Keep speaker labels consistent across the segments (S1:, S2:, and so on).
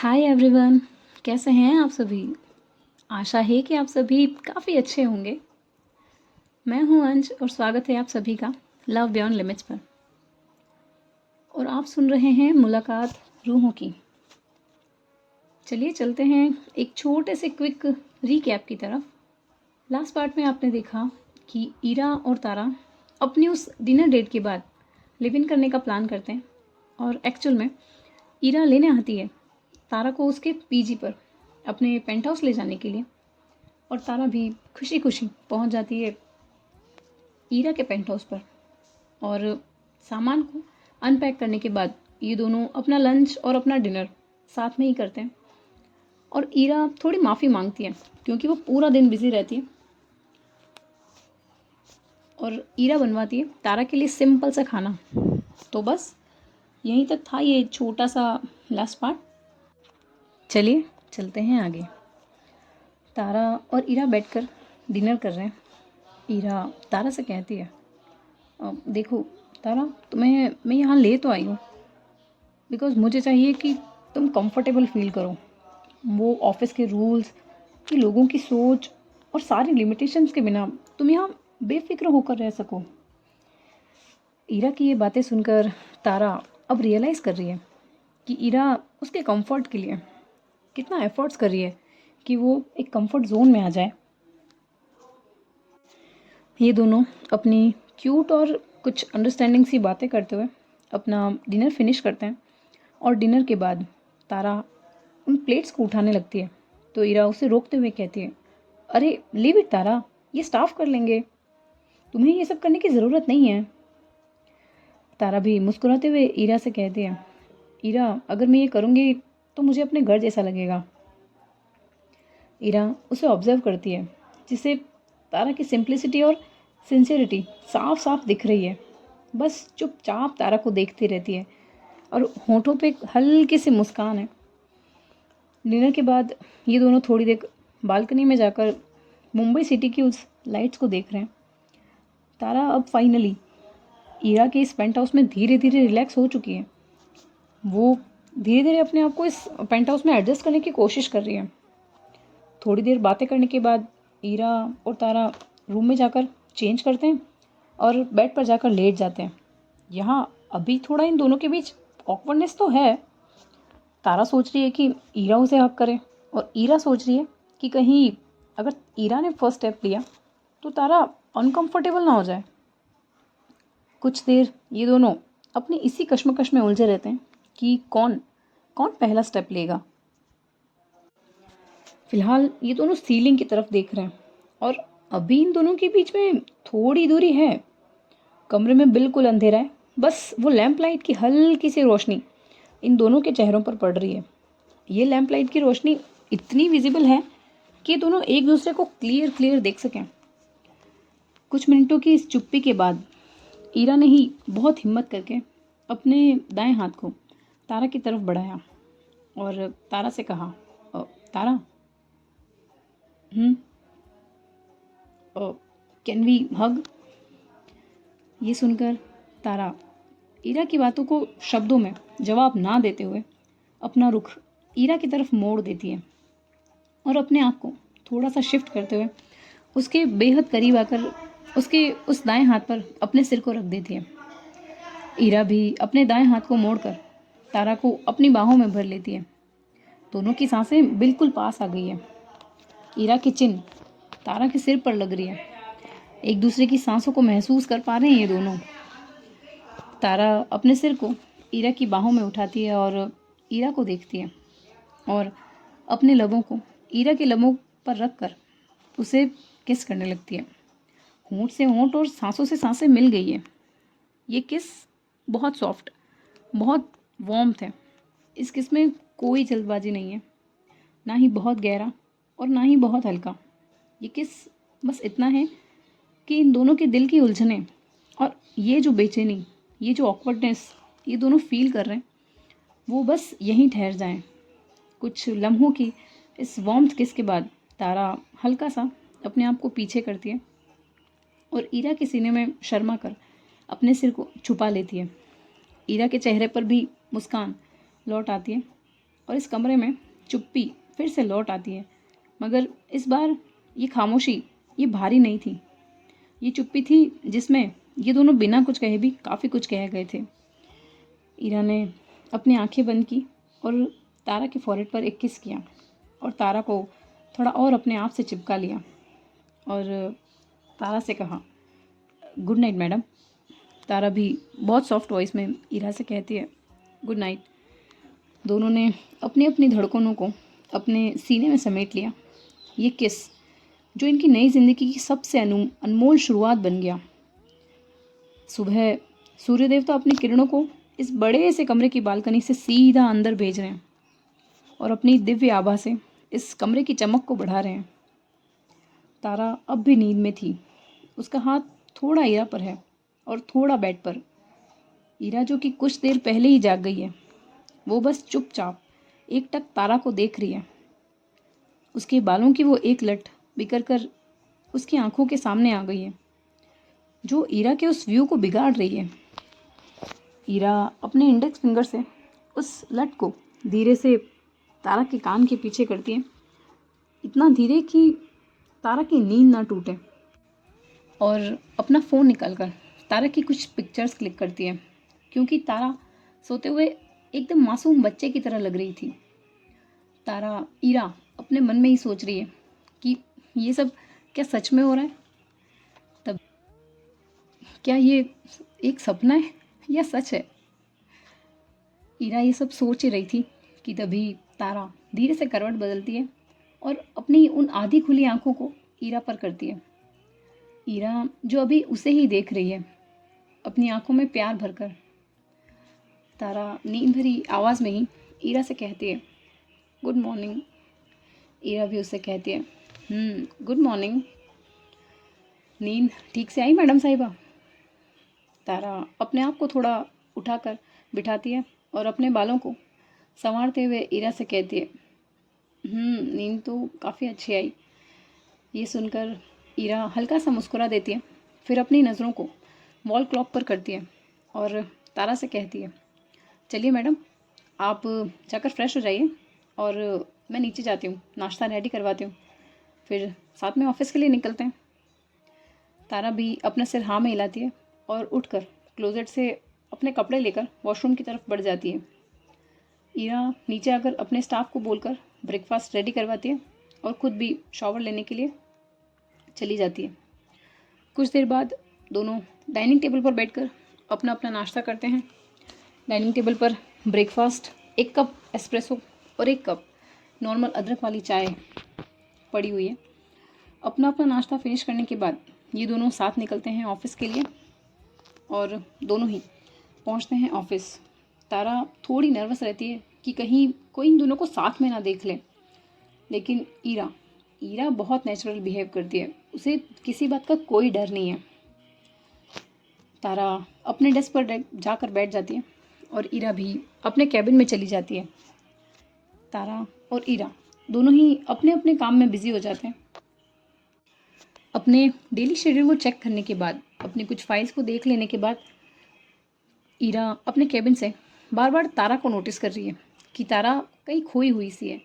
S1: Hi everyone, कैसे हैं आप सभी। आशा है कि आप सभी काफ़ी अच्छे होंगे। मैं हूं अंश और स्वागत है आप सभी का लव बियॉन्ड लिमिट्स पर। और आप सुन रहे हैं मुलाकात रूहों की। चलिए चलते हैं एक छोटे से क्विक रीकैप की तरफ। लास्ट पार्ट में आपने देखा कि ईरा और तारा अपनी उस डिनर डेट के बाद लिव इन करने का प्लान करते हैं। और एक्चुअल में ईरा लेने आती है तारा को उसके पीजी पर अपने पेंट हाउस ले जाने के लिए। और तारा भी खुशी खुशी पहुंच जाती है ईरा के पेंट हाउस पर। और सामान को अनपैक करने के बाद ये दोनों अपना लंच और अपना डिनर साथ में ही करते हैं। और ईरा थोड़ी माफ़ी मांगती है क्योंकि वो पूरा दिन बिजी रहती है। और ईरा बनवाती है तारा के लिए सिंपल सा खाना। तो बस यहीं तक था ये छोटा सा लास्ट पार्ट। चलिए चलते हैं आगे। तारा और ईरा बैठकर डिनर कर रहे हैं। ईरा तारा से कहती है, देखो तारा, तुम्हें मैं यहाँ ले तो आई हूँ बिकॉज़ मुझे चाहिए कि तुम कंफर्टेबल फील करो। वो ऑफिस के रूल्स, कि लोगों की सोच और सारी लिमिटेशंस के बिना तुम यहाँ बेफिक्र होकर रह सको। ईरा की ये बातें सुनकर तारा अब रियलाइज़ कर रही है कि ईरा उसके कंफर्ट के लिए कितना एफर्ट्स कर रही है कि वो एक कंफर्ट जोन में आ जाए। ये दोनों अपनी क्यूट और कुछ अंडरस्टैंडिंग सी बातें करते हुए अपना डिनर फिनिश करते हैं। और डिनर के बाद तारा उन प्लेट्स को उठाने लगती है तो ईरा उसे रोकते हुए कहती है, अरे लीव इट तारा, ये स्टाफ कर लेंगे, तुम्हें ये सब करने की ज़रूरत नहीं है। तारा भी मुस्कुराते हुए ईरा से कहती है, ईरा अगर मैं ये करूँगी तो मुझे अपने घर जैसा लगेगा। ईरा उसे ऑब्जर्व करती है जिसे तारा की सिंप्लिसिटी और सिंसियरिटी साफ साफ दिख रही है। बस चुपचाप तारा को देखती रहती है और होठों पे एक हल्की सी मुस्कान है। डिनर के बाद ये दोनों थोड़ी देर बालकनी में जाकर मुंबई सिटी की उस लाइट्स को देख रहे हैं। तारा अब फाइनली ईरा के इस पेंट हाउस में धीरे धीरे रिलैक्स हो चुकी है। वो धीरे धीरे अपने आप को इस पेंट हाउस में एडजस्ट करने की कोशिश कर रही है। थोड़ी देर बातें करने के बाद ईरा और तारा रूम में जाकर चेंज करते हैं और बेड पर जाकर लेट जाते हैं। यहाँ अभी थोड़ा इन दोनों के बीच ऑकवर्डनेस तो है। तारा सोच रही है कि ईरा उसे हक करे और ईरा सोच रही है कि कहीं अगर ईरा ने फर्स्ट स्टेप लिया तो तारा अनकंफर्टेबल ना हो जाए। कुछ देर ये दोनों अपनी इसी कश्मकश में उलझे रहते हैं कि कौन कौन पहला स्टेप लेगा। फिलहाल ये दोनों सीलिंग की तरफ देख रहे हैं और अभी इन दोनों के बीच में थोड़ी दूरी है। कमरे में बिल्कुल अंधेरा है, बस वो लैंप लाइट की हल्की सी रोशनी इन दोनों के चेहरों पर पड़ रही है। ये लैंप लाइट की रोशनी इतनी विजिबल है कि ये दोनों एक दूसरे को क्लियर क्लियर देख सकें। कुछ मिनटों की इस चुप्पी के बाद ईरा ने ही बहुत हिम्मत करके अपने दाएं हाथ को तारा की तरफ बढ़ाया और तारा से कहा, तारा, कैन वी हग। ये सुनकर तारा ईरा की बातों को शब्दों में जवाब ना देते हुए अपना रुख ईरा की तरफ मोड़ देती है और अपने आप को थोड़ा सा शिफ्ट करते हुए उसके बेहद करीब आकर उसके उस दाएं हाथ पर अपने सिर को रख देती है। ईरा भी अपने दाएं हाथ को मोड़कर तारा को अपनी बाहों में भर लेती है। दोनों की सांसें बिल्कुल पास आ गई है। ईरा की चिन तारा के सिर पर लग रही है। एक दूसरे की सांसों को महसूस कर पा रहे हैं ये दोनों। तारा अपने सिर को ईरा की बाहों में उठाती है और ईरा को देखती है और अपने लबों को ईरा के लबों पर रख कर उसे किस करने लगती है। होंठ से होंठ और सांसों से सांसें मिल गई है। ये किस बहुत सॉफ्ट, बहुत वार्म्थ है। इस किस में कोई जल्दबाजी नहीं है, ना ही बहुत गहरा और ना ही बहुत हल्का। ये किस बस इतना है कि इन दोनों के दिल की उलझनें और ये जो बेचैनी, ये जो ऑकवर्डनेस ये दोनों फील कर रहे हैं वो बस यहीं ठहर जाएं। कुछ लम्हों की इस वार्म्थ किस के बाद तारा हल्का सा अपने आप को पीछे करती है और ईरा के सीने में शर्मा कर अपने सिर को छुपा लेती है। ईरा के चेहरे पर भी मुस्कान लौट आती है और इस कमरे में चुप्पी फिर से लौट आती है, मगर इस बार ये खामोशी ये भारी नहीं थी। ये चुप्पी थी जिसमें ये दोनों बिना कुछ कहे भी काफ़ी कुछ कह गए थे। ईरा ने अपनी आंखें बंद की और तारा के फॉरहेड पर एक किस किया और तारा को थोड़ा और अपने आप से चिपका लिया और तारा से कहा, गुड नाइट मैडम। तारा भी बहुत सॉफ्ट वॉइस में ईरा से कहती है, गुड नाइट। दोनों ने अपनी अपनी धड़कनों को अपने सीने में समेट लिया। ये किस जो इनकी नई ज़िंदगी की सबसे अनमोल शुरुआत बन गया। सुबह सूर्य देवता अपनी किरणों को इस बड़े से कमरे की बालकनी से सीधा अंदर भेज रहे हैं और अपनी दिव्य आभा से इस कमरे की चमक को बढ़ा रहे हैं। तारा अब भी नींद में थी। उसका हाथ थोड़ा ईरा पर है और थोड़ा बेड पर। ईरा जो कि कुछ देर पहले ही जाग गई है, वो बस चुपचाप एकटक तारा को देख रही है। उसके बालों की वो एक लट बिखर कर उसकी आंखों के सामने आ गई है, जो ईरा के उस व्यू को बिगाड़ रही है। ईरा अपने इंडेक्स फिंगर से उस लट को धीरे से तारा के कान के पीछे करती है, इतना धीरे कि तारा की नींद ना टूटे, और अपना फ़ोन निकालकर तारा की कुछ पिक्चर्स क्लिक करती है, क्योंकि तारा सोते हुए एकदम मासूम बच्चे की तरह लग रही थी। ईरा अपने मन में ही सोच रही है कि ये सब क्या सच में हो रहा है, तब क्या ये एक सपना है या सच है। ईरा ये सब सोच ही रही थी कि तभी तारा धीरे से करवट बदलती है और अपनी उन आधी खुली आंखों को ईरा पर करती है। ईरा जो अभी उसे ही देख रही है, अपनी आंखों में प्यार भरकर। तारा नींद भरी आवाज़ में ही ईरा से कहती है, गुड मॉर्निंग। ईरा भी उससे कहती है, गुड मॉर्निंग। नींद ठीक से आई मैडम साहिबा। तारा अपने आप को थोड़ा उठाकर बिठाती है और अपने बालों को संवारते हुए ईरा से कहती है, नींद तो काफ़ी अच्छी आई। ये सुनकर ईरा हल्का सा मुस्कुरा देती है, फिर अपनी नज़रों को वॉल क्लॉक पर करती है और तारा से कहती है, चलिए मैडम, आप जाकर फ्रेश हो जाइए और मैं नीचे जाती हूँ, नाश्ता रेडी करवाती हूँ, फिर साथ में ऑफिस के लिए निकलते हैं। तारा भी अपना सिर हाँ में हिलाती है और उठकर क्लोजेट से अपने कपड़े लेकर वॉशरूम की तरफ बढ़ जाती है। ईरा नीचे आकर अपने स्टाफ को बोलकर ब्रेकफास्ट रेडी करवाती है और ख़ुद भी शॉवर लेने के लिए चली जाती है। कुछ देर बाद दोनों डाइनिंग टेबल पर बैठकर अपना अपना नाश्ता करते हैं। डाइनिंग टेबल पर ब्रेकफास्ट, 1 कप एस्प्रेसो और 1 कप नॉर्मल अदरक वाली चाय पड़ी हुई है। अपना अपना नाश्ता फिनिश करने के बाद ये दोनों साथ निकलते हैं ऑफिस के लिए और दोनों ही पहुंचते हैं ऑफिस। तारा थोड़ी नर्वस रहती है कि कहीं कोई इन दोनों को साथ में ना देख ले, लेकिन ईरा बहुत नेचुरल बिहेव करती है, उसे किसी बात का कोई डर नहीं है। तारा अपने डेस्क पर जाकर बैठ जाती है और ईरा भी अपने कैबिन में चली जाती है। तारा और ईरा दोनों ही अपने अपने काम में बिजी हो जाते हैं। अपने डेली शेड्यूल को चेक करने के बाद, अपनी कुछ फाइल्स को देख लेने के बाद, ईरा अपने कैबिन से बार बार तारा को नोटिस कर रही है कि तारा कहीं खोई हुई सी है।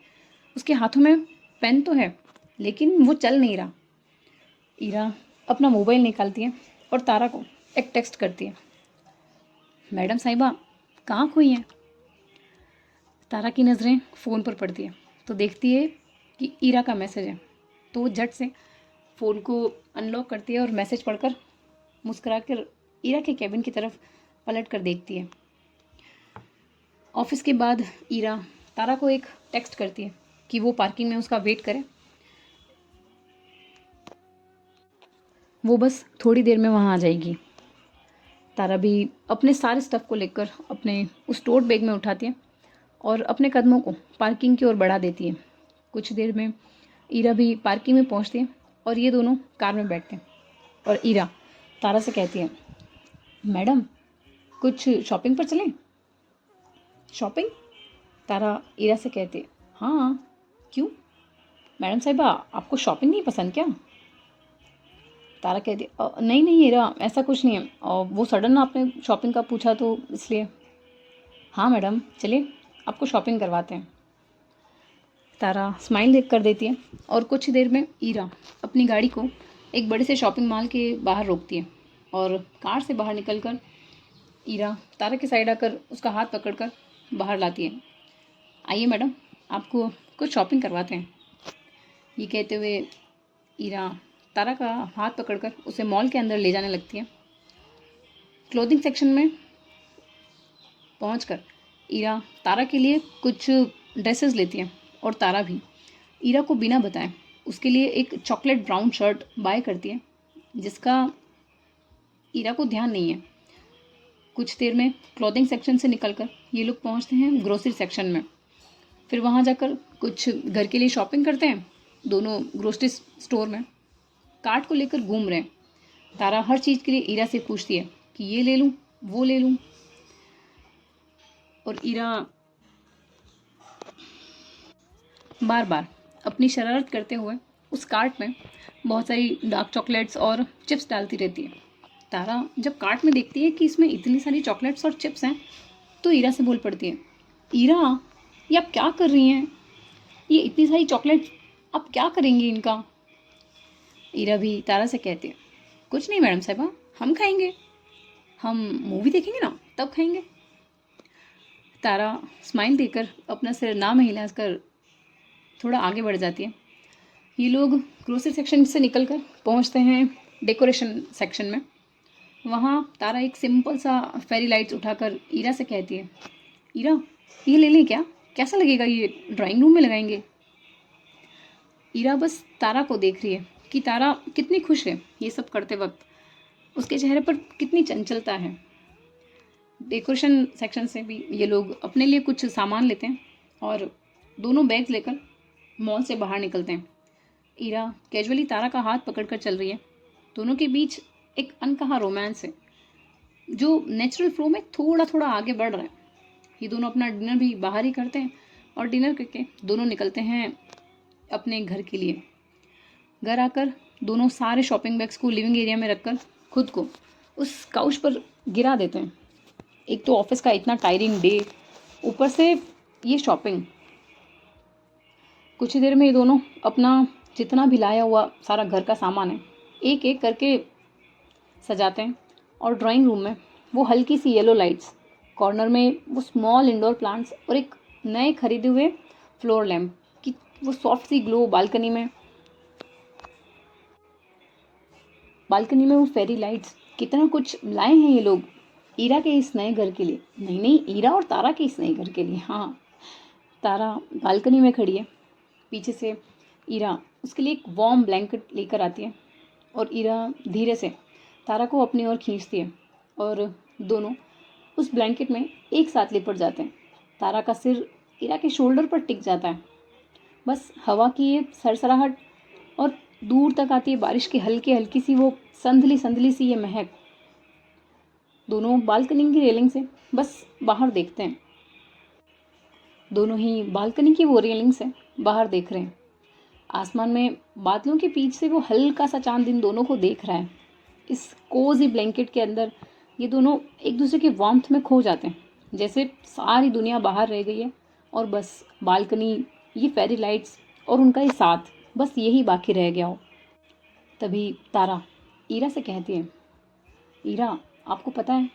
S1: उसके हाथों में पेन तो है, लेकिन वो चल नहीं रहा। ईरा अपना मोबाइल निकालती है और तारा को एक टेक्स्ट करती है, मैडम साहिबा कहाँ खोई हैं। तारा की नज़रें फ़ोन पर पड़ती है तो देखती है कि ईरा का मैसेज है, तो वो झट से फ़ोन को अनलॉक करती है और मैसेज पढ़कर मुस्कुरा कर ईरा के कैबिन की तरफ पलट कर देखती है। ऑफिस के बाद ईरा तारा को एक टेक्स्ट करती है कि वो पार्किंग में उसका वेट करे, वो बस थोड़ी देर में वहाँ आ जाएगी। तारा भी अपने सारे स्टफ़ को लेकर अपने उस टोट बैग में उठाती है और अपने कदमों को पार्किंग की ओर बढ़ा देती है। कुछ देर में ईरा भी पार्किंग में पहुंचती है और ये दोनों कार में बैठते हैं और ईरा तारा से कहती है, मैडम कुछ शॉपिंग पर चलें। शॉपिंग? तारा ईरा से कहती है, हाँ क्यों मैडम साहिबा, आपको शॉपिंग नहीं पसंद क्या। तारा कहती है, नहीं नहीं ईरा, ऐसा कुछ नहीं है, और वो सडन आपने शॉपिंग का पूछा तो इसलिए। हाँ मैडम चलिए आपको शॉपिंग करवाते हैं। तारा स्माइल देख कर देती है और कुछ ही देर में ईरा अपनी गाड़ी को एक बड़े से शॉपिंग मॉल के बाहर रोकती है और कार से बाहर निकलकर ईरा तारा के साइड आकर उसका हाथ पकड़कर बाहर लाती है। आइए मैडम, आपको कुछ शॉपिंग करवाते हैं। ये कहते हुए ईरा तारा का हाथ पकड़कर उसे मॉल के अंदर ले जाने लगती है। क्लोथिंग सेक्शन में पहुंचकर ईरा तारा के लिए कुछ ड्रेसेस लेती है और तारा भी ईरा को बिना बताए उसके लिए एक चॉकलेट ब्राउन शर्ट बाय करती है जिसका ईरा को ध्यान नहीं है। कुछ देर में क्लोथिंग सेक्शन से निकलकर ये लोग पहुंचते हैं ग्रोसरी सेक्शन में। फिर वहां जाकर कुछ घर के लिए शॉपिंग करते हैं। दोनों ग्रोसरी स्टोर में कार्ट को लेकर घूम रहे हैं। तारा हर चीज़ के लिए ईरा से पूछती है कि ये ले लूँ, वो ले लूँ, और ईरा बार बार अपनी शरारत करते हुए उस कार्ट में बहुत सारी डार्क चॉकलेट्स और चिप्स डालती रहती है। तारा जब कार्ट में देखती है कि इसमें इतनी सारी चॉकलेट्स और चिप्स हैं तो ईरा से बोल पड़ती है, ईरा ये आप क्या कर रही हैं? ये इतनी सारी चॉकलेट्स आप क्या करेंगी इनका? ईरा भी तारा से कहती है, कुछ नहीं मैडम साहिबा, हम खाएंगे, हम मूवी देखेंगे ना तब खाएंगे। तारा स्माइल देकर अपना सिर ना में हिलाकर थोड़ा आगे बढ़ जाती है। ये लोग ग्रोसरी सेक्शन से निकलकर पहुंचते हैं डेकोरेशन सेक्शन में। वहाँ तारा एक सिंपल सा फेरी लाइट्स उठाकर ईरा से कहती है, ईरा ये ले लें क्या? कैसा लगेगा? ये ड्राइंग रूम में लगाएंगे। ईरा बस तारा को देख रही है कि तारा कितनी खुश है ये सब करते वक्त, उसके चेहरे पर कितनी चंचलता है। डेकोरेशन सेक्शन से भी ये लोग अपने लिए कुछ सामान लेते हैं और दोनों बैग्स लेकर मॉल से बाहर निकलते हैं। ईरा कैजुअली तारा का हाथ पकड़कर चल रही है। दोनों के बीच एक अनकहा रोमांस है जो नेचुरल फ्लो में थोड़ा थोड़ा आगे बढ़ रहा है। ये दोनों अपना डिनर भी बाहर ही करते हैं और डिनर करके दोनों निकलते हैं अपने घर के लिए। घर आकर दोनों सारे शॉपिंग बैग्स को लिविंग एरिया में रखकर खुद को उस काउच पर गिरा देते हैं। एक तो ऑफिस का इतना टायरिंग डे, ऊपर से ये शॉपिंग। कुछ ही देर में ये दोनों अपना जितना भी लाया हुआ सारा घर का सामान है एक एक करके सजाते हैं और ड्राइंग रूम में वो हल्की सी येलो लाइट्स, कॉर्नर में वो स्मॉल इंडोर प्लांट्स और एक नए खरीदे हुए फ्लोर लैम्प की वो सॉफ्ट सी ग्लो, बालकनी में वो फेरी लाइट्स, कितना कुछ लाए हैं ये लोग ईरा के इस नए घर के लिए। नहीं, ईरा और तारा के इस नए घर के लिए। हाँ, तारा बालकनी में खड़ी है। पीछे से ईरा उसके लिए एक वार्म ब्लैंकेट लेकर आती है और ईरा धीरे से तारा को अपनी ओर खींचती है और दोनों उस ब्लैंकेट में एक साथ लिपट जाते हैं। तारा का सिर ईरा के शोल्डर पर टिक जाता है। बस हवा की ये सरसराहट और दूर तक आती है बारिश की हल्की हल्की सी वो संदली संदली सी ये महक। दोनों बालकनी की रेलिंग से बस बाहर देखते हैं। दोनों ही बालकनी की वो रेलिंग से बाहर देख रहे हैं। आसमान में बादलों के बीच से वो हल्का सा चांद इन दोनों को देख रहा है। इस कोजी ब्लैंकेट के अंदर ये दोनों एक दूसरे के वार्मथ में खो जाते हैं, जैसे सारी दुनिया बाहर रह गई है और बस बालकनी, ये फेरी लाइट्स और उनका ये साथ, बस यही बाकी रह गया हो। तभी तारा ईरा से कहती है, ईरा आपको पता है,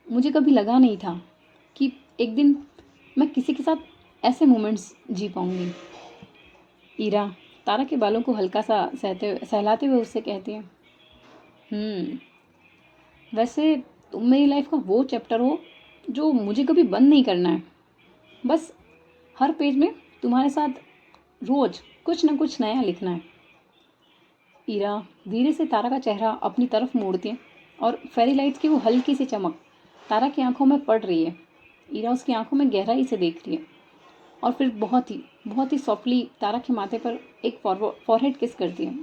S1: मुझे कभी लगा नहीं था कि एक दिन मैं किसी के साथ ऐसे मोमेंट्स जी पाऊंगी। ईरा तारा के बालों को हल्का सा सहलाते हुए उससे कहती है, वैसे तुम मेरी लाइफ का वो चैप्टर हो जो मुझे कभी बंद नहीं करना है। बस हर पेज में तुम्हारे साथ रोज कुछ ना कुछ नया लिखना है। ईरा धीरे से तारा का चेहरा अपनी तरफ मोड़ती है और फेरी लाइट्स की वो हल्की सी चमक तारा की आंखों में पड़ रही है। ईरा उसकी आंखों में गहराई से देख रही है और फिर बहुत ही सॉफ्टली तारा के माथे पर एक फॉरहेड किस करती है।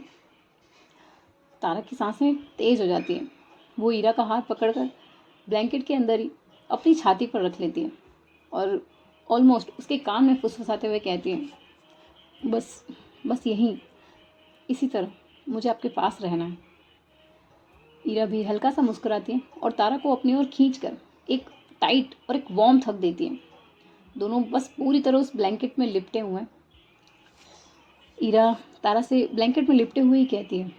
S1: तारा की सांसें तेज हो जाती हैं। वो ईरा का हाथ पकड़कर ब्लैंकेट के अंदर ही अपनी छाती पर रख लेती है और ऑलमोस्ट उसके कान में फुसफुसाते हुए कहती है, बस यहीं इसी तरह मुझे आपके पास रहना है। ईरा भी हल्का सा मुस्कुराती है और तारा को अपनी ओर खींचकर एक टाइट और एक वार्म हग देती है। दोनों बस पूरी तरह उस ब्लैंकेट में लिपटे हुए हैं ईरा तारा से ब्लैंकेट में लिपटे हुए ही कहती है,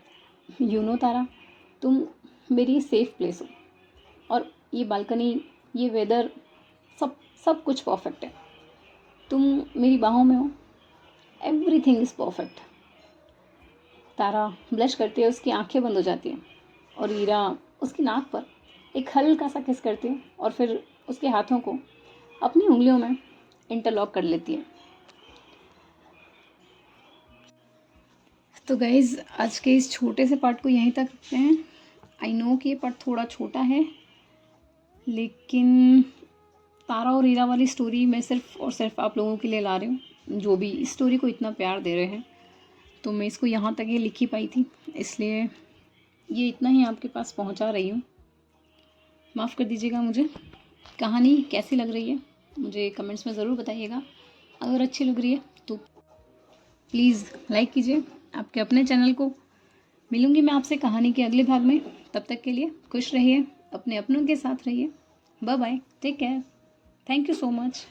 S1: यू नो तारा, तुम मेरी सेफ़ प्लेस हो, और ये बालकनी, ये वेदर, सब सब कुछ परफेक्ट है। तुम मेरी बाहों में हो, everything is perfect. Tara blush करती है, उसकी आंखें बंद हो जाती हैं और ईरा उसकी नाक पर एक हल्का सा किस करती है और फिर उसके हाथों को अपनी उंगलियों में इंटरलॉक कर लेती है। तो गाइज़ आज के इस छोटे से पार्ट को यहीं तक रखते हैं। आई नो कि ये पार्ट थोड़ा छोटा है, लेकिन तारा और हीरा वाली स्टोरी मैं सिर्फ़ और सिर्फ आप लोगों के लिए ला रही हूँ, जो भी इस स्टोरी को इतना प्यार दे रहे हैं। तो मैं इसको यहाँ तक ये लिख ही पाई थी, इसलिए ये इतना ही आपके पास पहुँचा रही हूँ। माफ़ कर दीजिएगा मुझे। कहानी कैसी लग रही है मुझे कमेंट्स में ज़रूर बताइएगा। अगर अच्छी लग रही है तो प्लीज़ लाइक कीजिए आपके अपने चैनल को। मिलूँगी मैं आपसे कहानी के अगले भाग में। तब तक के लिए खुश रहिए, अपने अपनों के साथ रहिए। Bye bye, take care, thank you so much.